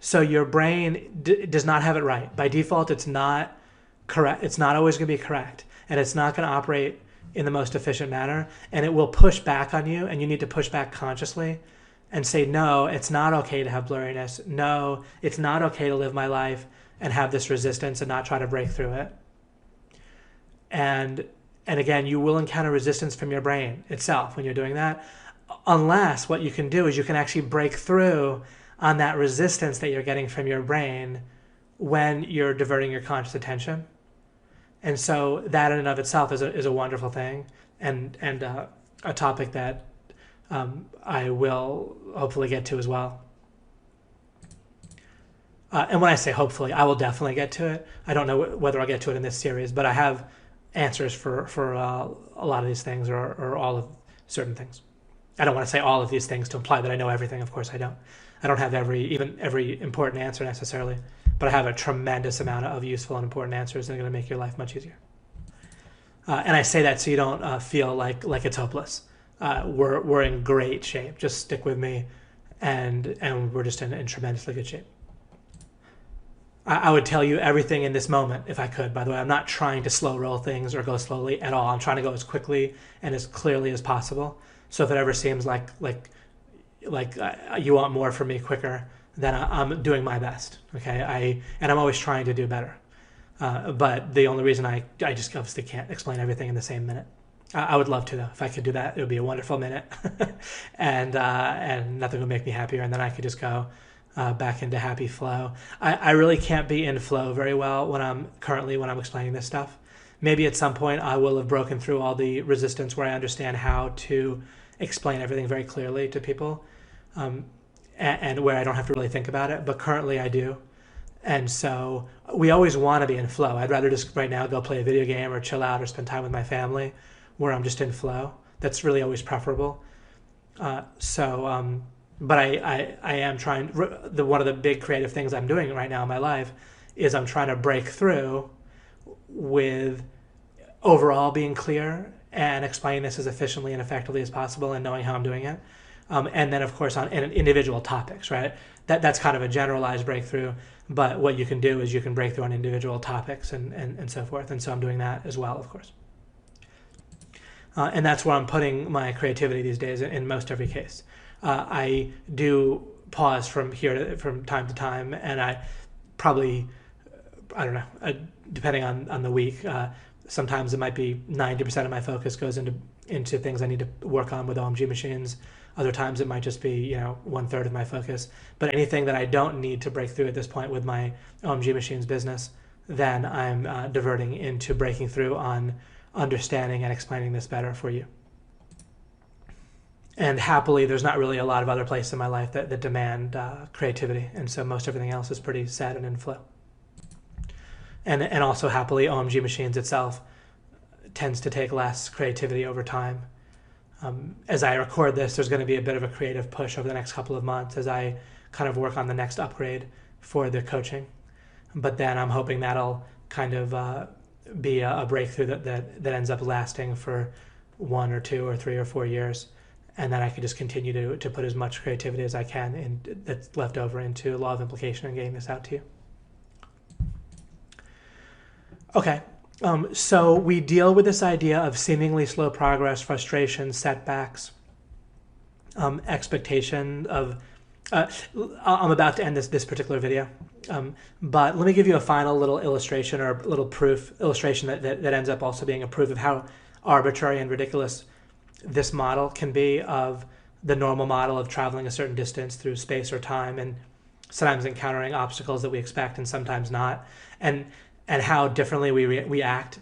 Speaker 1: So your brain does not have it right. By default, it's not correct. It's not always going to be correct. And it's not going to operate in the most efficient manner. And it will push back on you, and you need to push back consciously and say, no, it's not okay to have blurriness. No, it's not okay to live my life and have this resistance and not try to break through it. And again, you will encounter resistance from your brain itself when you're doing that, unless what you can do is you can actually break through on that resistance that you're getting from your brain when you're diverting your conscious attention. And so that in and of itself is a wonderful thing, and a topic that I will hopefully get to as well. And when I say hopefully, I will definitely get to it. I don't know whether I'll get to it in this series, but I have answers for a lot of these things, or all of certain things. I don't want to say all of these things to imply that I know everything. Of course I don't. I don't have every important answer necessarily, but I have a tremendous amount of useful and important answers that are going to make your life much easier. And I say that so you don't feel like it's hopeless. We're in great shape. Just stick with me, and we're just in tremendously good shape. I would tell you everything in this moment if I could. By the way, I'm not trying to slow roll things or go slowly at all. I'm trying to go as quickly and as clearly as possible. So if it ever seems like you want more from me quicker, then I'm doing my best. Okay, I'm always trying to do better. But the only reason I just obviously can't explain everything in the same minute. I would love to, though. If I could do that, it would be a wonderful minute, and nothing would make me happier. And then I could just go back into happy flow. I really can't be in flow very well when I'm explaining this stuff. Maybe at some point I will have broken through all the resistance where I understand how to explain everything very clearly to people, and where I don't have to really think about it. But currently I do. And so we always want to be in flow. I'd rather just right now go play a video game or chill out or spend time with my family where I'm just in flow. That's really always preferable. But I am trying, one of the big creative things I'm doing right now in my life is I'm trying to break through with overall being clear and explaining this as efficiently and effectively as possible and knowing how I'm doing it. And then, of course, on individual topics, right? That's kind of a generalized breakthrough. But what you can do is you can break through on individual topics and so forth. And so I'm doing that as well, of course. And that's where I'm putting my creativity these days in most every case. I do pause from time to time, and I probably, I don't know, depending on the week, sometimes it might be 90% of my focus goes into things I need to work on with OMG machines. Other times it might just be, 1/3 of my focus. But anything that I don't need to break through at this point with my OMG machines business, then I'm diverting into breaking through on understanding and explaining this better for you. And happily, there's not really a lot of other places in my life that demand creativity. And so most everything else is pretty set and in flow. And also happily, OMG machines itself tends to take less creativity over time. As I record this, there's going to be a bit of a creative push over the next couple of months as I kind of work on the next upgrade for the coaching. But then I'm hoping that'll kind of be a breakthrough that ends up lasting for 1 or 2 or 3 or 4 years. And then I can just continue to put as much creativity as I can that's left over into law of implication and getting this out to you. Okay. So we deal with this idea of seemingly slow progress, frustration, setbacks, expectation of. I'm about to end this particular video, but let me give you a final little illustration or a little illustration that ends up also being a proof of how arbitrary and ridiculous this model can be of the normal model of traveling a certain distance through space or time, and sometimes encountering obstacles that we expect and sometimes not, and how differently we act,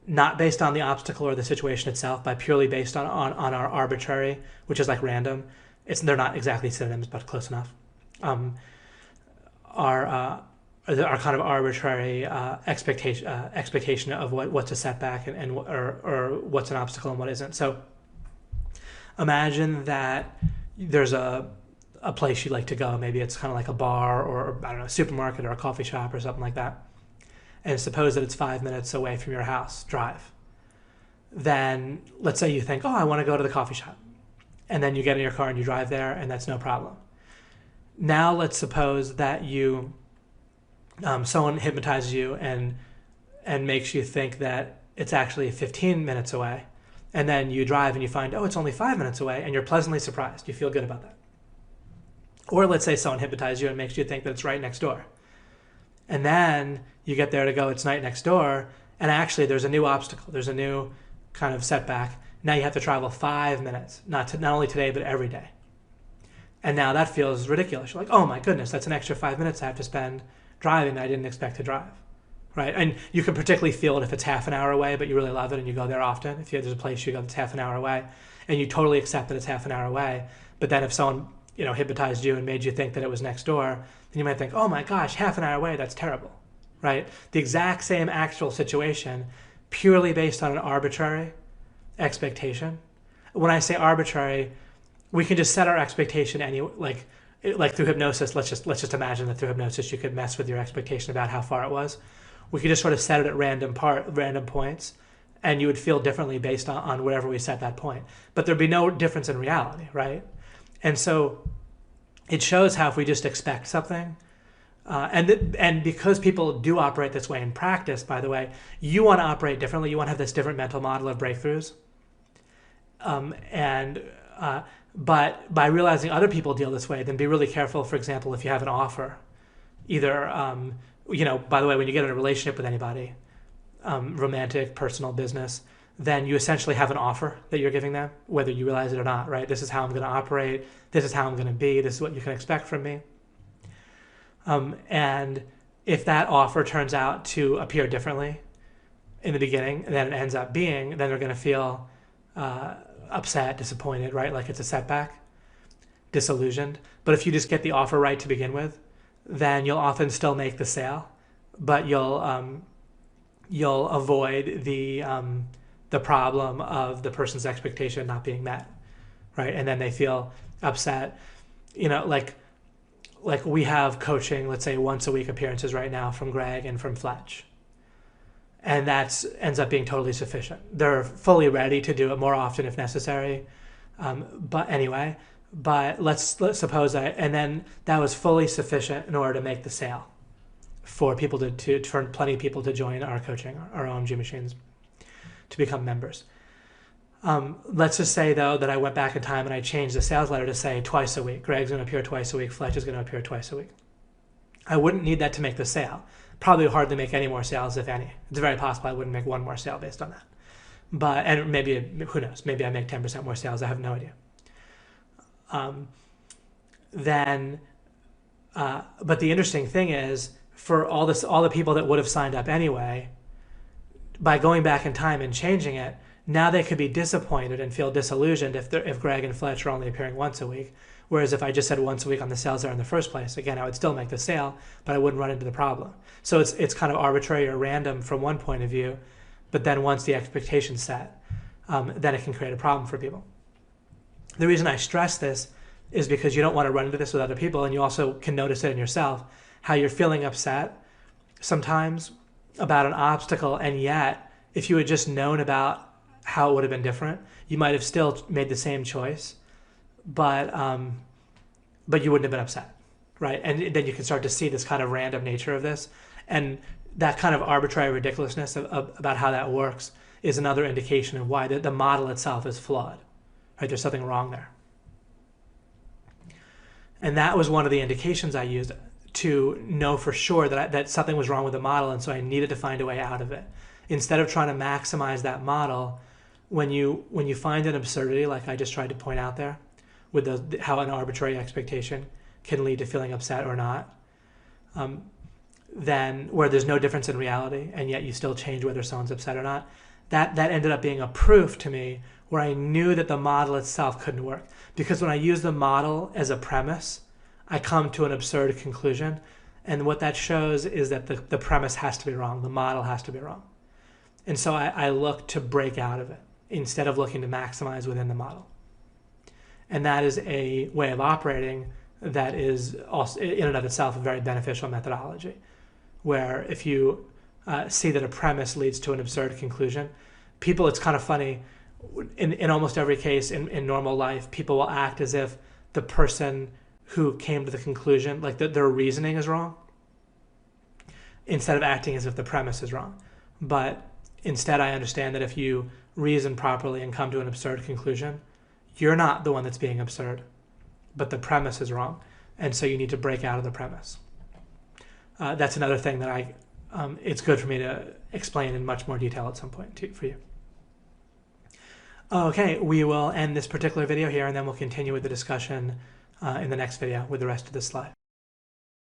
Speaker 1: not based on the obstacle or the situation itself, but purely based on our arbitrary, which is like random. They're not exactly synonyms, but close enough. Our kind of arbitrary expectation of what's a setback or what's an obstacle and what isn't. So imagine that there's a place you'd like to go. Maybe it's kind of like a bar or I don't know, a supermarket or a coffee shop or something like that. And suppose that it's 5 minutes away from your house, drive. Then let's say you think, I want to go to the coffee shop. And then you get in your car and you drive there, and that's no problem. Now let's suppose that someone hypnotizes you and makes you think that it's actually 15 minutes away. And then you drive and you find, it's only 5 minutes away, and you're pleasantly surprised. You feel good about that. Or let's say someone hypnotizes you and makes you think that it's right next door. And then you get there to go, it's right next door, and actually there's a new obstacle. There's a new kind of setback. Now you have to travel 5 minutes, not only today, but every day. And now that feels ridiculous. You're like, oh my goodness, that's an extra 5 minutes I have to spend driving that I didn't expect to drive, right? And you can particularly feel it if it's half an hour away, but you really love it and you go there often. If there's a place you go that's half an hour away, and you totally accept that it's half an hour away, but then if someone hypnotized you and made you think that it was next door, then you might think, oh my gosh, half an hour away, that's terrible, right? The exact same actual situation, purely based on an arbitrary expectation. When I say arbitrary, we can just set our expectation like through hypnosis. Let's just imagine that through hypnosis you could mess with your expectation about how far it was. We could just sort of set it at random points, and you would feel differently based on whatever we set that point. But there'd be no difference in reality, right? And so it shows how if we just expect something, and because people do operate this way in practice, by the way, you want to operate differently. You want to have this different mental model of breakthroughs. But by realizing other people deal this way, then be really careful. For example, if you have an offer, either, by the way, when you get in a relationship with anybody, romantic, personal, business, then you essentially have an offer that you're giving them, whether you realize it or not, right? This is how I'm going to operate. This is how I'm going to be. This is what you can expect from me. And if that offer turns out to appear differently in the beginning than it ends up being, then they're going to feel upset, disappointed, right? Like it's a setback, disillusioned. But if you just get the offer right to begin with, then you'll often still make the sale, but you'll avoid the problem of the person's expectation not being met, right? And then they feel upset. Like we have coaching, let's say once a week appearances right now from Greg and from Fletch, and that ends up being totally sufficient. They're fully ready to do it more often if necessary. But let's suppose and then that was fully sufficient in order to make the sale for people for plenty of people to join our coaching, our OMG machines, to become members. Let's just say though that I went back in time and I changed the sales letter to say twice a week. Greg's going to appear twice a week. Fletch is going to appear twice a week. I wouldn't need that to make the sale. Probably hardly make any more sales, if any. It's very possible I wouldn't make one more sale based on that. And maybe, who knows, maybe I make 10% more sales. I have no idea. But the interesting thing is, for all the people that would have signed up anyway, by going back in time and changing it, now they could be disappointed and feel disillusioned if Greg and Fletch are only appearing once a week. Whereas if I just said once a week on the sales there in the first place, again, I would still make the sale, but I wouldn't run into the problem. So it's kind of arbitrary or random from one point of view, but then once the expectation's set, then it can create a problem for people. The reason I stress this is because you don't want to run into this with other people, and you also can notice it in yourself, how you're feeling upset sometimes about an obstacle, and yet if you had just known about how it would have been different, you might have still made the same choice, but you wouldn't have been upset, right? And then you can start to see this kind of random nature of this, and that kind of arbitrary ridiculousness about how that works is another indication of why the model itself is flawed, right? There's something wrong there. And that was one of the indications I used to know for sure that something was wrong with the model, and so I needed to find a way out of it. Instead of trying to maximize that model, when you find an absurdity, like I just tried to point out there, with how an arbitrary expectation can lead to feeling upset or not, then where there's no difference in reality, and yet you still change whether someone's upset or not, that ended up being a proof to me where I knew that the model itself couldn't work. Because when I use the model as a premise, I come to an absurd conclusion, and what that shows is that the premise has to be wrong, the model has to be wrong. And so I look to break out of it instead of looking to maximize within the model. And that is a way of operating that is also in and of itself a very beneficial methodology, where if you see that a premise leads to an absurd conclusion, people, it's kind of funny, in almost every case in normal life, people will act as if the person who came to the conclusion, like their reasoning is wrong, instead of acting as if the premise is wrong. But instead, I understand that if you reason properly and come to an absurd conclusion, you're not the one that's being absurd, but the premise is wrong. And so you need to break out of the premise. That's another thing that it's good for me to explain in much more detail at some point for you. Okay, we will end this particular video here, and then we'll continue with the discussion in the next video with the rest of this slide.